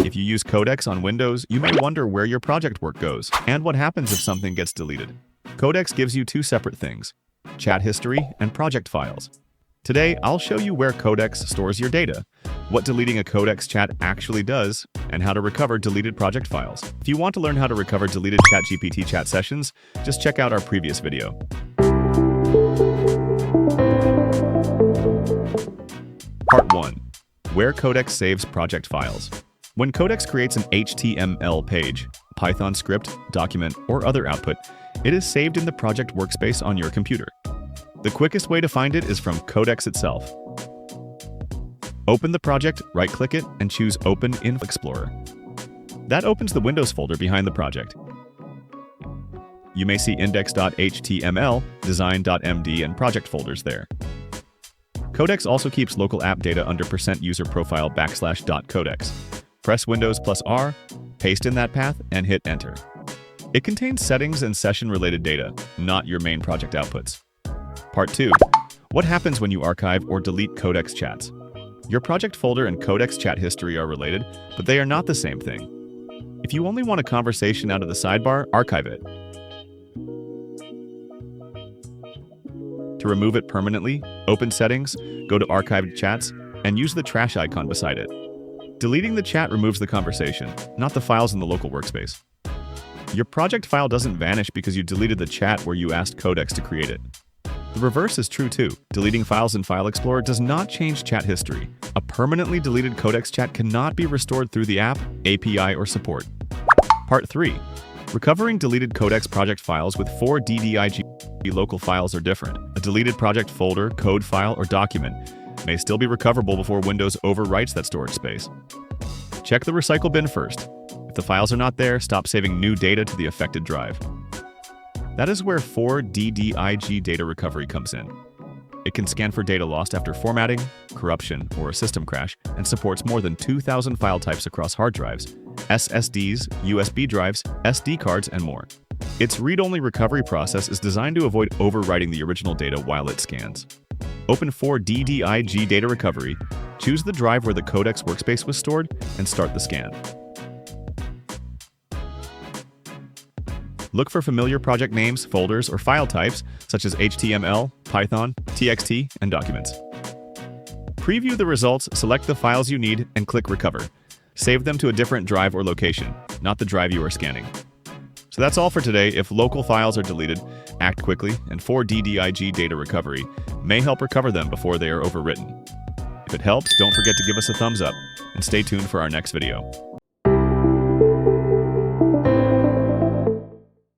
If you use Codex on Windows, you may wonder where your project work goes and what happens if something gets deleted. Codex gives you two separate things: chat history and project files. Today, I'll show you where Codex stores your data, what deleting a Codex chat actually does, and how to recover deleted project files. If you want to learn how to recover deleted ChatGPT chat sessions, just check out our previous video. Part 1. Where Codex saves project files. When Codex creates an HTML page, Python script, document, or other output, it is saved in the project workspace on your computer. The quickest way to find it is from Codex itself. Open the project, right-click it, and choose Open in Explorer. That opens the Windows folder behind the project. You may see index.html, design.md, and project folders there. Codex also keeps local app data under %user_profile \codex. Press Windows +R, paste in that path, and hit Enter. It contains settings and session-related data, not your main project outputs. Part 2. What happens when you archive or delete Codex chats? Your project folder and Codex chat history are related, but they are not the same thing. If you only want a conversation out of the sidebar, archive it. To remove it permanently, open Settings, go to Archived Chats, and use the trash icon beside it. Deleting the chat removes the conversation, not the files in the local workspace. Your project file doesn't vanish because you deleted the chat where you asked Codex to create it. The reverse is true too. Deleting files in File Explorer does not change chat history. A permanently deleted Codex chat cannot be restored through the app, API, or support. Part 3. Recovering deleted Codex project files with 4 DDIG local files are different. A deleted project folder, code file, or document may still be recoverable before Windows overwrites that storage space. Check the recycle bin first. If the files are not there, stop saving new data to the affected drive. That is where 4 DDIG data recovery comes in. It can scan for data lost after formatting, corruption, or a system crash, and supports more than 2,000 file types across hard drives, SSDs, USB drives, SD cards, and more. Its read-only recovery process is designed to avoid overwriting the original data while it scans. Open 4 DDIG data recovery, choose the drive where the Codex workspace was stored, and start the scan. Look for familiar project names, folders, or file types such as HTML, Python, TXT, and documents. Preview the results, select the files you need, and click Recover. Save them to a different drive or location, not the drive you are scanning. So that's all for today. If local files are deleted, act quickly, and 4 DDIG data recovery may help recover them before they are overwritten. If it helps, don't forget to give us a thumbs up, and stay tuned for our next video.